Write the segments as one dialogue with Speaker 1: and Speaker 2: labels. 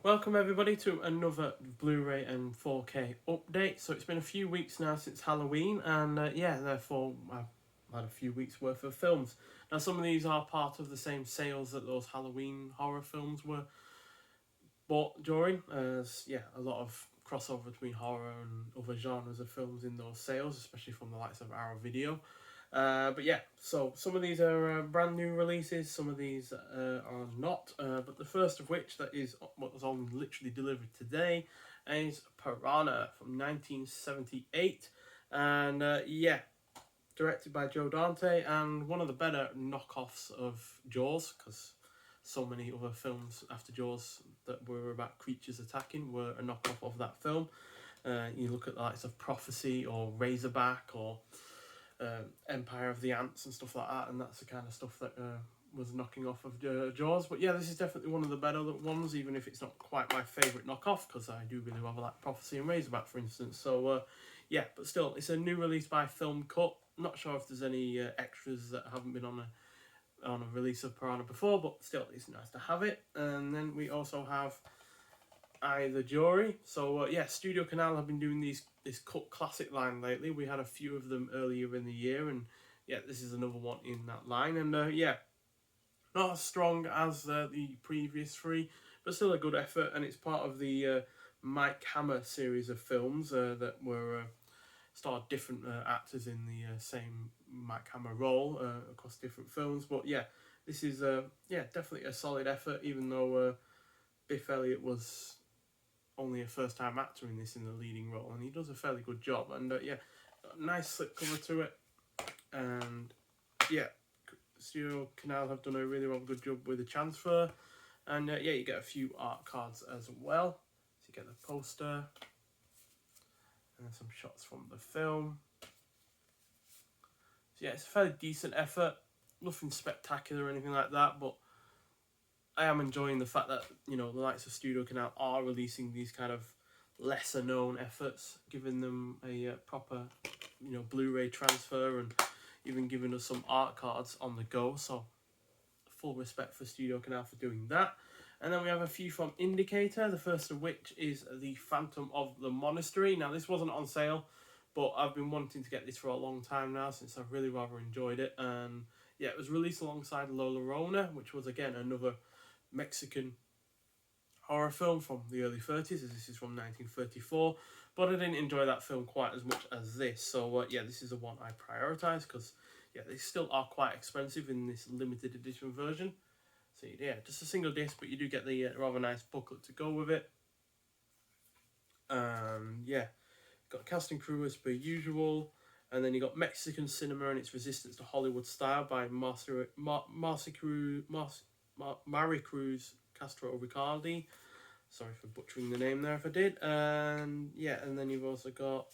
Speaker 1: Welcome everybody to another Blu-ray and 4K update. So it's been a few weeks now since Halloween, and therefore I've had a few weeks worth of films. Now some of these are part of the same sales that those Halloween horror films were bought during, as a lot of crossover between horror and other genres of films in those sales, especially from the likes of Arrow Video. So some of these are brand new releases, some of these are not. But the first of which, that is what was only literally delivered today, is Piranha from 1978, and directed by Joe Dante, and one of the better knockoffs of Jaws, because so many other films after Jaws that were about creatures attacking were a knockoff of that film. You look at the likes of Prophecy or Razorback or Empire of the Ants and stuff like that, and that's the kind of stuff that was knocking off of Jaws. But yeah, this is definitely one of the better ones, even if it's not quite my favourite knockoff, because I do really rather like Prophecy and Razorback, for instance. So but still, it's a new release by Film Cut. Not sure if there's any extras that haven't been on a release of Piranha before, but still, it's nice to have it. And then we also have the Jury. So Studio Canal have been doing this cult classic line lately. We had a few of them earlier in the year, and this is another one in that line. And not as strong as the previous three, but still a good effort. And it's part of the Mike Hammer series of films that were starred different actors in the same Mike Hammer role across different films. But this is definitely a solid effort, even though Biff Elliott was only a first-time actor in this in the leading role, and he does a fairly good job. And got a nice slip cover to it, and Studio Canal have done a really good job with the transfer. And you get a few art cards as well. So you get the poster and some shots from the film. So it's a fairly decent effort, nothing spectacular or anything like that, but I am enjoying the fact that the likes of Studio Canal are releasing these kind of lesser known efforts, giving them a proper Blu-ray transfer, and even giving us some art cards on the go. So full respect for Studio Canal for doing that. And then we have a few from Indicator, the first of which is The Phantom of the Monastery. Now this wasn't on sale, but I've been wanting to get this for a long time now, since I've really rather enjoyed it. And it was released alongside La Llorona, which was again another Mexican horror film from the early 30s, as this is from 1934, but I didn't enjoy that film quite as much as this. So this is the one I prioritise, because they still are quite expensive in this limited edition version. So just a single disc, but you do get the rather nice booklet to go with it. Got a cast and crew as per usual, and then you got Mexican cinema and its resistance to Hollywood style by Maricruz Castro Ricardi. Sorry for butchering the name there if I did. And then you've also got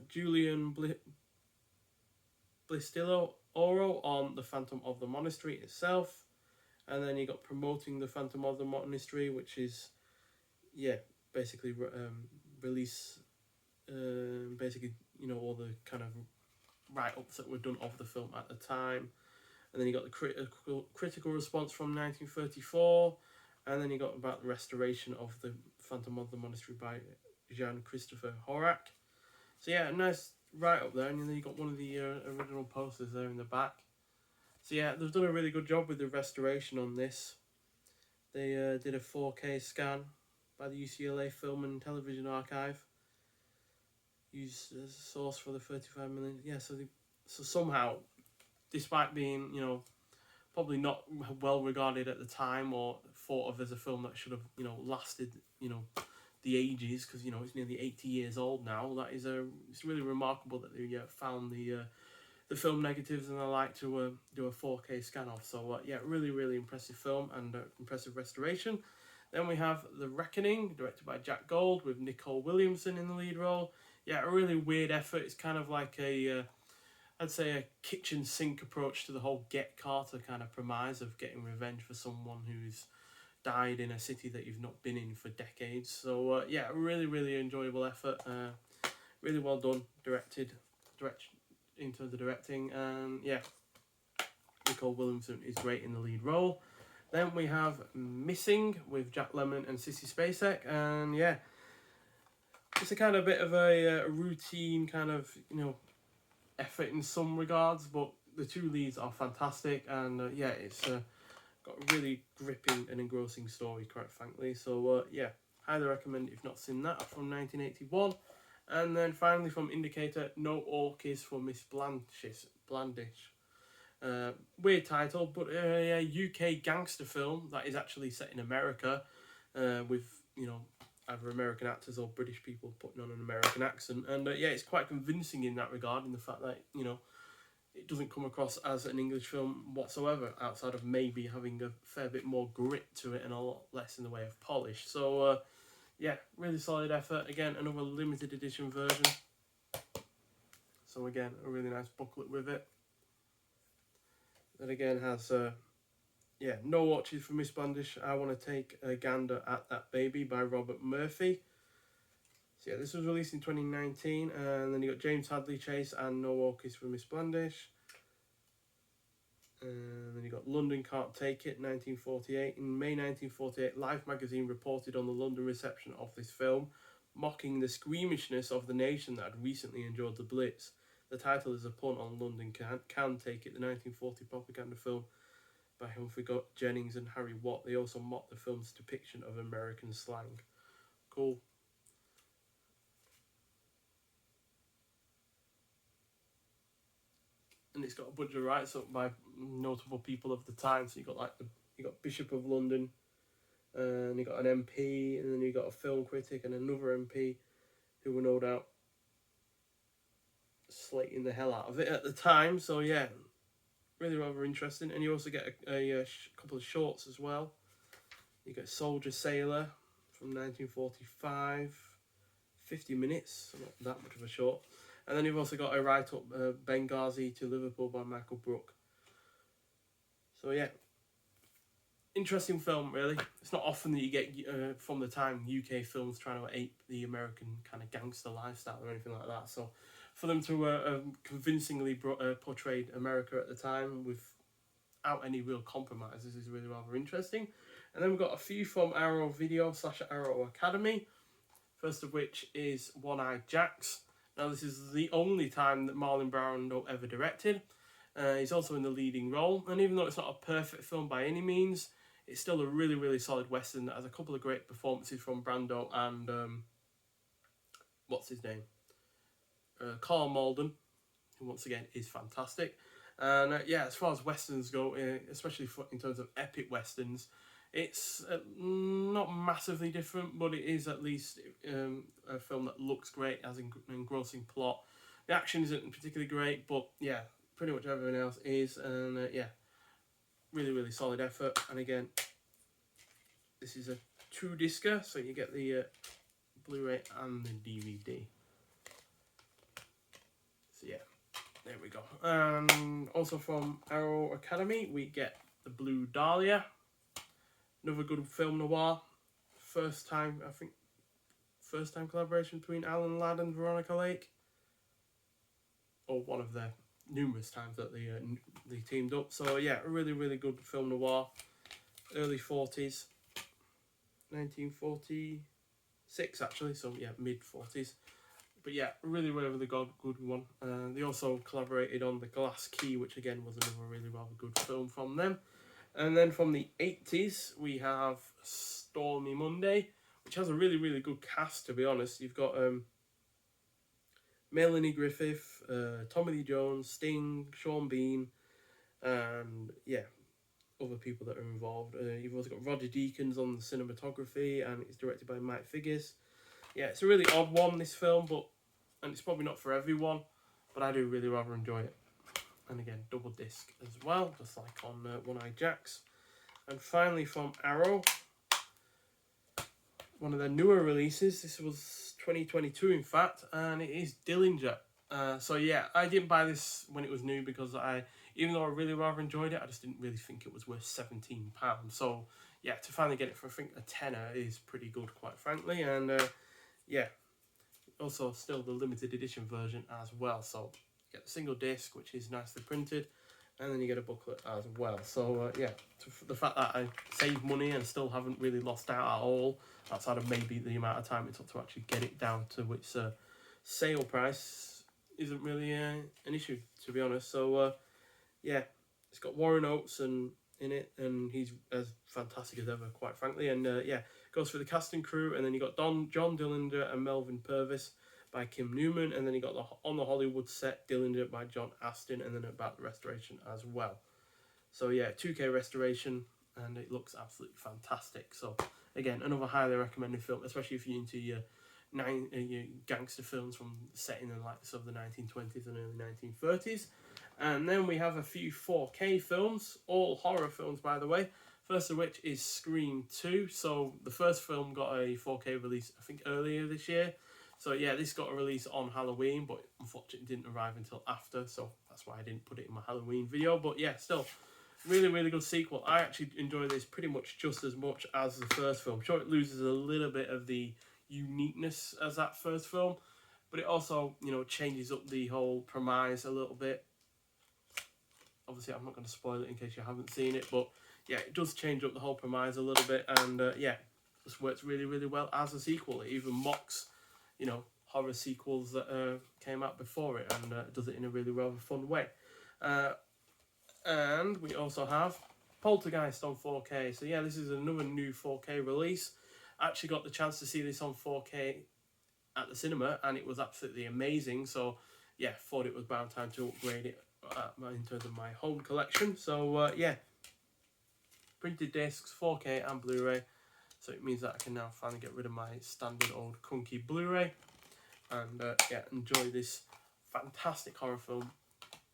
Speaker 1: Julian Blistillo Oro on The Phantom of the Monastery itself. And then you got Promoting the Phantom of the Monastery, which is basically release all the kind of write-ups that were done of the film at the time. And then you got the critical response from 1934, and then you got about the restoration of the Phantom of the Monastery by Jean-Christophe Horak. So a nice write-up there, and then you got one of the original posters there in the back. So they've done a really good job with the restoration on this. They did a 4K scan by the UCLA Film and Television Archive. Used as a source for the 35 million. So somehow, despite being, probably not well regarded at the time, or thought of as a film that should have, lasted, the ages, because, it's nearly 80 years old now. That is it's really remarkable that they found the film negatives and the like to do a 4K scan of. So really, really impressive film and impressive restoration. Then we have The Reckoning, directed by Jack Gold, with Nicole Williamson in the lead role. A really weird effort. It's kind of like I'd say a kitchen sink approach to the whole Get Carter kind of premise of getting revenge for someone who's died in a city that you've not been in for decades. So really, really enjoyable effort. Really well done, in terms of directing. And Nicole Williamson is great in the lead role. Then we have Missing with Jack Lemmon and Sissy Spacek, and yeah, it's a kind of bit of a routine kind of, effort in some regards, but the two leads are fantastic, and yeah, it's got a really gripping and engrossing story, quite frankly. So yeah, highly recommend if you've not seen that, from 1981. And then finally from Indicator, No Orchis for Miss Blandish. Weird title, but a UK gangster film that is actually set in America, with either American actors or British people putting on an American accent, and yeah, it's quite convincing in that regard, in the fact that it doesn't come across as an English film whatsoever, outside of maybe having a fair bit more grit to it and a lot less in the way of polish. So yeah, really solid effort. Again, another limited edition version. So again, a really nice booklet with it. That again has yeah, No Watches for Miss Blandish, I Want to Take a Gander at That Baby by Robert Murphy. So yeah, this was released in 2019, and then you got James Hadley Chase and No Orchis for Miss Blandish. And then you got London Can't Take It, 1948. In May 1948, Life magazine reported on the London reception of this film, mocking the squeamishness of the nation that had recently endured the Blitz. The title is a pun on London Can Take It, the 1940 propaganda film by Humphrey Jennings and Harry Watt. They also mocked the film's depiction of American slang. Cool. And it's got a bunch of writes up by notable people of the time. So you got Bishop of London, and you got an MP, and then you got a film critic and another MP, who were no doubt slating the hell out of it at the time. So yeah, really rather interesting. And you also get a couple of shorts as well. You get Soldier Sailor from 1945, 50 minutes, so not that much of a short. And then you've also got a write-up, Benghazi to Liverpool by Michael Brook. So yeah, interesting film, really. It's not often that you get, from the time, UK films trying to ape the American kind of gangster lifestyle or anything like that. So for them to convincingly portrayed America at the time without any real compromises is really rather interesting. And then we've got a few from Arrow Video / Arrow Academy. First of which is One-Eyed Jacks. Now, this is the only time that Marlon Brando ever directed. He's also in the leading role, and even though it's not a perfect film by any means, it's still a really, really solid western that has a couple of great performances from Brando and what's his name? Carl Malden, who once again is fantastic. And yeah, as far as westerns go, especially in terms of epic westerns, it's not massively different, but it is at least a film that looks great, has an engrossing plot. The action isn't particularly great, but yeah, pretty much everything else is. And yeah, really, really solid effort. And again, this is a 2-discer, so you get the Blu-ray and the DVD. So yeah, there we go. And also from Arrow Academy, we get The Blue Dahlia. Another good film noir. First time collaboration between Alan Ladd and Veronica Lake. Or one of the numerous times that they teamed up. So yeah, a really, really good film noir. Early 40s. 1946 actually, so yeah, mid 40s. But yeah, really, really good one. They also collaborated on The Glass Key, which again was another really rather good film from them. And then from the 80s, we have Stormy Monday, which has a really, really good cast, to be honest. You've got Melanie Griffith, Tommy Lee Jones, Sting, Sean Bean, and yeah, other people that are involved. You've also got Roger Deakins on the cinematography, and it's directed by Mike Figgis. Yeah, it's a really odd one, this film, and it's probably not for everyone, but I do really rather enjoy it. And again, double disc as well, just like on One-Eyed Jacks. And finally from Arrow, one of their newer releases. This was 2022 in fact, and it is Dillinger. So yeah, I didn't buy this when it was new because even though I really rather enjoyed it, I just didn't really think it was worth £17. So yeah, to finally get it for I think a tenner is pretty good, quite frankly. And yeah, also still the limited edition version as well. So you get the single disc, which is nicely printed, and then you get a booklet as well. So yeah, the fact that I saved money and still haven't really lost out at all, outside of maybe the amount of time it took to actually get it down to its sale price, isn't really an issue, to be honest. So yeah, it's got Warren Oates in it, and he's as fantastic as ever, quite frankly. And yeah, goes for the cast and crew, and then you got John Dillinger and Melvin Purvis by Kim Newman, and then you got on the Hollywood set Dillinger by John Astin, and then about the restoration as well. So yeah, 2K restoration, and it looks absolutely fantastic. So again, another highly recommended film, especially if you're into your gangster films from set in the likes of the 1920s and early 1930s. And then we have a few 4K films, all horror films, by the way. First of which is Scream 2. So the first film got a 4K release, I think, earlier this year. So yeah, this got a release on Halloween, but unfortunately it didn't arrive until after. So that's why I didn't put it in my Halloween video. But yeah, still, really, really good sequel. I actually enjoy this pretty much just as much as the first film. Sure, it loses a little bit of the uniqueness as that first film, but it also, you know, changes up the whole premise a little bit. Obviously, I'm not going to spoil it in case you haven't seen it, but yeah, it does change up the whole premise a little bit, and yeah, this works really, really well as a sequel. It even mocks, you know, horror sequels that came out before it, and does it in a really rather fun way. And we also have Poltergeist on 4K. So yeah, this is another new 4K release. I actually got the chance to see this on 4K at the cinema, and it was absolutely amazing. So yeah, thought it was about time to upgrade it in terms of my home collection. So yeah, printed discs, 4K and Blu-ray. So it means that I can now finally get rid of my standard old clunky Blu-ray and yeah, enjoy this fantastic horror film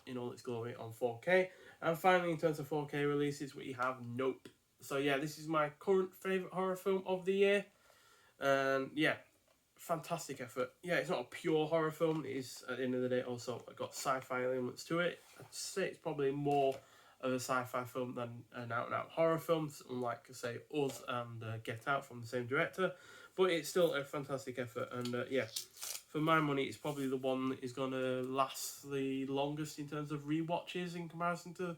Speaker 1: in all its glory on 4K. And finally, in terms of 4K releases, we have Nope. So yeah, this is my current favourite horror film of the year. And yeah, fantastic effort. Yeah, it's not a pure horror film. It is, at the end of the day, also got sci-fi elements to it. I'd say it's probably more of a sci-fi film than an out-and-out horror film, unlike, say, Us and Get Out from the same director. But it's still a fantastic effort, and yeah, for my money, it's probably the one that is going to last the longest in terms of rewatches in comparison to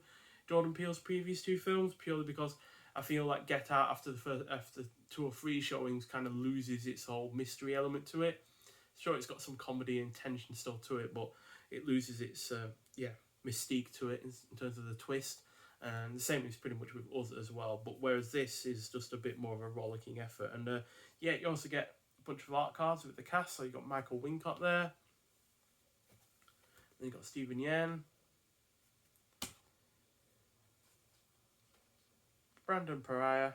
Speaker 1: Jordan Peele's previous two films, purely because I feel like Get Out after after 2 or 3 showings kind of loses its whole mystery element to it. Sure, it's got some comedy and tension still to it, but it loses its yeah, mystique to it in terms of the twist. And the same is pretty much with Us as well. But whereas this is just a bit more of a rollicking effort. And yeah, you also get a bunch of art cards with the cast. So you got Michael Wincott there. Then you got Stephen Yeun, Brandon Perea.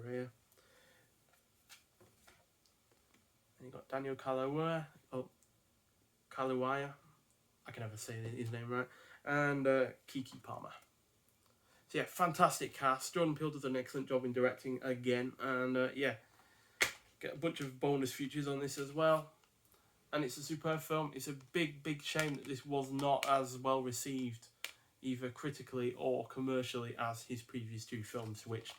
Speaker 1: Then you got Daniel Kaluuya. Kaluuya. I can never say his name right. And Keke Palmer. So yeah, fantastic cast. Jordan Peele does an excellent job in directing again. And yeah, get a bunch of bonus features on this as well. And it's a superb film. It's a big, big shame that this was not as well received, either critically or commercially, as his previous 2 films, which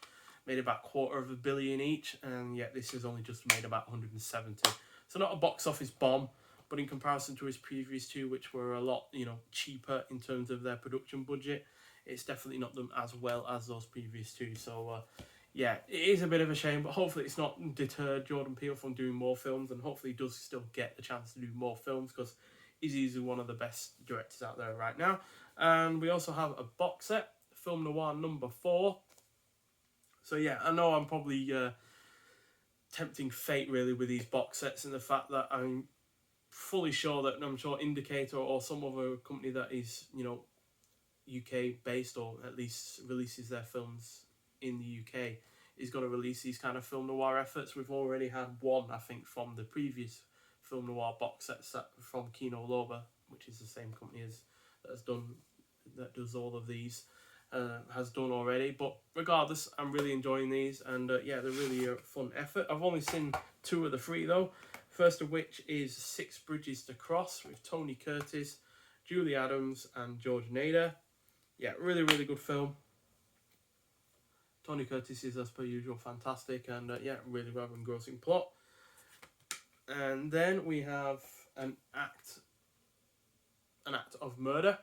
Speaker 1: made about $250 million each. And yet this has only just made about 170. So not a box office bomb, but in comparison to his previous 2, which were a lot, you know, cheaper in terms of their production budget, it's definitely not done as well as those previous 2. So yeah, it is a bit of a shame, but hopefully it's not deterred Jordan Peele from doing more films, and hopefully he does still get the chance to do more films, because he's easily one of the best directors out there right now. And we also have a box set, Film Noir number 4. So yeah, I know I'm probably tempting fate really with these box sets, and the fact that I'm fully sure that I'm sure Indicator or some other company that is, you know, UK based, or at least releases their films in the UK, is going to release these kind of film noir efforts. We've already had one, I think, from the previous film noir box sets from Kino Loba, which is the same company as that does all of these, has done already. But regardless, I'm really enjoying these, and yeah, they're really a fun effort. I've only seen 2 of the 3 though. First of which is 6 Bridges to Cross with Tony Curtis, Julie Adams, and George Nader. Yeah, really, really good film. Tony Curtis is, as per usual, fantastic, and yeah, really rather engrossing plot. And then we have an act of murder.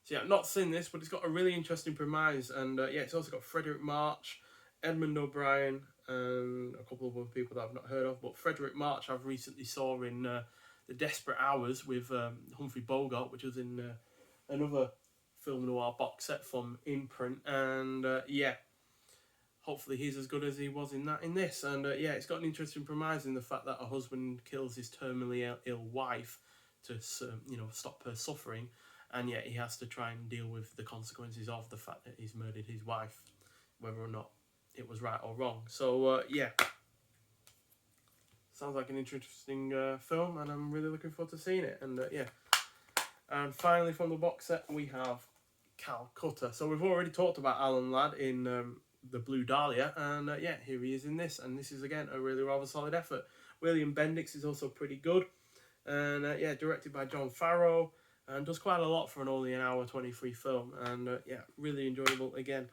Speaker 1: So yeah, I've not seen this, but it's got a really interesting premise, and yeah, it's also got Frederick March, Edmund O'Brien, and a couple of other people that I've not heard of. But Frederick March I've recently saw in The Desperate Hours with Humphrey Bogart, which was in another film noir box set from Imprint, and yeah, hopefully he's as good as he was in this. And yeah, it's got an interesting premise in the fact that a husband kills his terminally ill wife to stop her suffering, and yet he has to try and deal with the consequences of the fact that he's murdered his wife, whether or not it was right or wrong. So yeah, sounds like an interesting film, and I'm really looking forward to seeing it. And yeah, and finally from the box set we have Calcutta. So we've already talked about Alan Ladd in the Blue Dahlia, and yeah, here he is in this, and this is again a really rather solid effort. William Bendix is also pretty good, and yeah, directed by John Farrow, and does quite a lot for an only an hour 23 film, and yeah, really enjoyable again.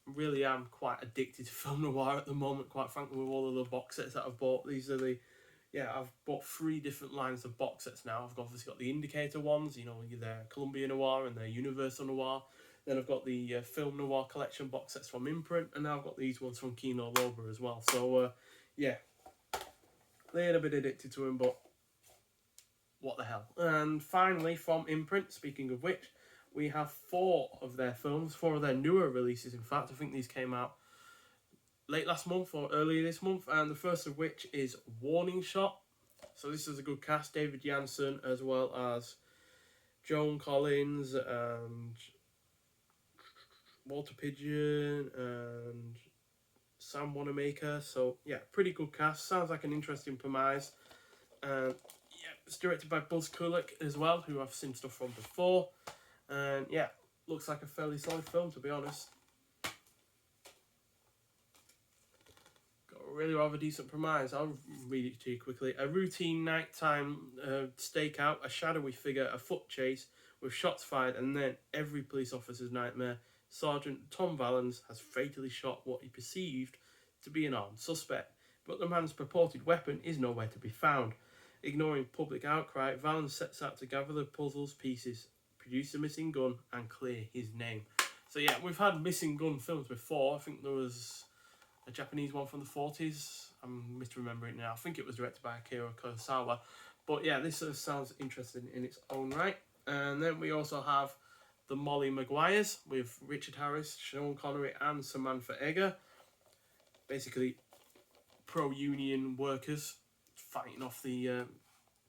Speaker 1: Really am quite addicted to film noir at the moment, quite frankly, with all of the box sets that I've bought. These are the, yeah, I've bought 3 different lines of box sets now. I've obviously got the Indicator ones, you know, they're Columbia Noir and they're Universal Noir. Then I've got the Film Noir collection box sets from Imprint, and now I've got these ones from Kino Lorber as well. So, yeah, a little bit addicted to them, but what the hell. And finally, from Imprint, speaking of which, we have 4 of their films, 4 of their newer releases, in fact. I think these came out late last month or earlier this month, and the first of which is Warning Shot. So this is a good cast, David Janssen, as well as Joan Collins and Walter Pidgeon and Sam Wanamaker. So yeah, pretty good cast. Sounds like an interesting premise. Yeah, it's directed by Buzz Kulik as well, who I've seen stuff from before. And yeah, looks like a fairly solid film, to be honest. Got a really rather decent premise. I'll read it to you quickly. A routine nighttime stakeout, a shadowy figure, a foot chase with shots fired, and then every police officer's nightmare. Sergeant Tom Valens has fatally shot what he perceived to be an armed suspect, but the man's purported weapon is nowhere to be found. Ignoring public outcry, Valens sets out to gather the puzzle's pieces, produce the missing gun, and clear his name. So yeah, we've had missing gun films before. I think there was a Japanese one from the 40s. I'm misremembering now. I think it was directed by Akira Kurosawa. But yeah, this sounds interesting in its own right. And then we also have the Molly Maguires with Richard Harris, Sean Connery, and Samantha Eggar. Basically, pro-union workers fighting off the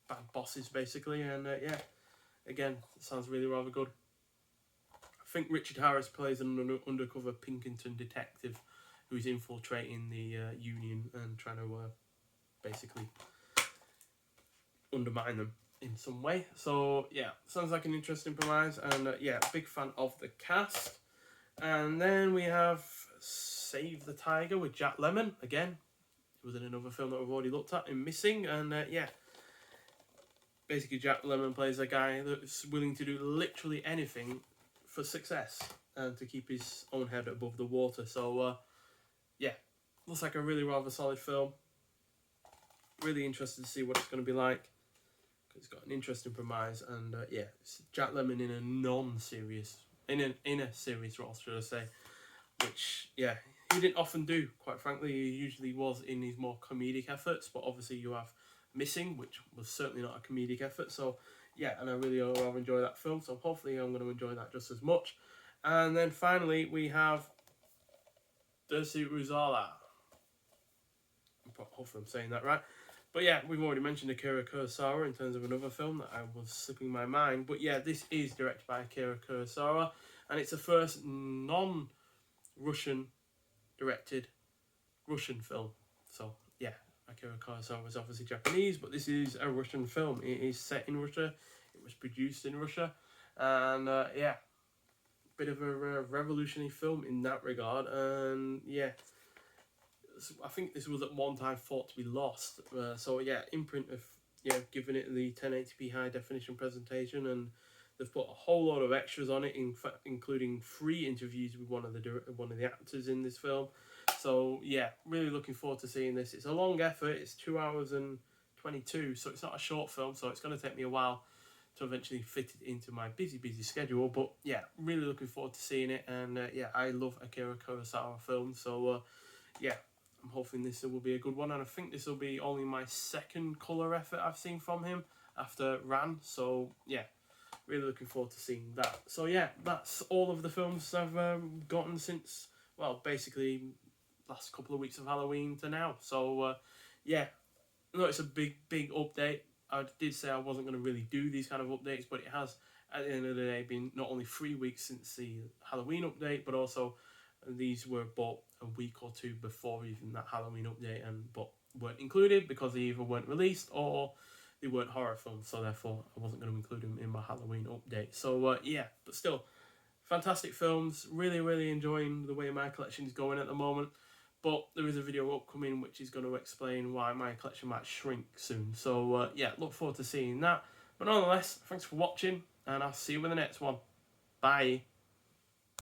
Speaker 1: bad bosses, basically. And yeah, again, it sounds really rather good. I think Richard Harris plays an undercover Pinkerton detective who's infiltrating the union and trying to basically undermine them in some way. So yeah, sounds like an interesting premise, and yeah, big fan of the cast. And then we have Save the Tiger with Jack Lemmon. Again, it was in another film that we've already looked at in Missing, and yeah, basically Jack Lemmon plays a guy that's willing to do literally anything for success and to keep his own head above the water. So yeah, looks like a really rather solid film. Really interested to see what it's going to be like. It's got an interesting premise, and yeah, it's Jack Lemmon in a non-serious, in a serious role, should I say, which yeah, he didn't often do. Quite frankly, he usually was in his more comedic efforts, but obviously you have Missing, which was certainly not a comedic effort. So yeah, and I really rather enjoy that film. So hopefully I'm going to enjoy that just as much. And then finally we have Dersi Ruzala. Hopefully I'm saying that right. But yeah, we've already mentioned Akira Kurosawa in terms of another film that I was slipping my mind. But yeah, this is directed by Akira Kurosawa, and it's the first non-Russian directed Russian film. So yeah, Akira Kurosawa is obviously Japanese, but this is a Russian film. It is set in Russia. It was produced in Russia, and yeah, bit of a revolutionary film in that regard. And yeah, I think this was at one time thought to be lost. So yeah, Imprint have given it the 1080p high definition presentation, and they've put a whole lot of extras on it, in fact, including 3 interviews with one of the actors in this film. So yeah, really looking forward to seeing this. It's a long effort. It's 2 hours and 22, so it's not a short film. So it's going to take me a while to eventually fit it into my busy schedule. But yeah, really looking forward to seeing it. And yeah, I love Akira Kurosawa films, so yeah, I'm hoping this will be a good one. And I think this will be only my second colour effort I've seen from him after Ran. So yeah, really looking forward to seeing that. So yeah, that's all of the films I've gotten since, well, basically last couple of weeks of Halloween to now. So yeah, I know it's a big update. I did say I wasn't going to really do these kind of updates, but it has, at the end of the day, been not only 3 weeks since the Halloween update, but also these were bought a week or two before even that Halloween update, and but weren't included because they either weren't released or they weren't horror films, so therefore I wasn't going to include them in my Halloween update. So yeah, but still, fantastic films. Really enjoying the way my collection is going at the moment. But there is a video upcoming which is going to explain why my collection might shrink soon. So yeah, look forward to seeing that. But nonetheless, thanks for watching, and I'll see you in the next one. Bye.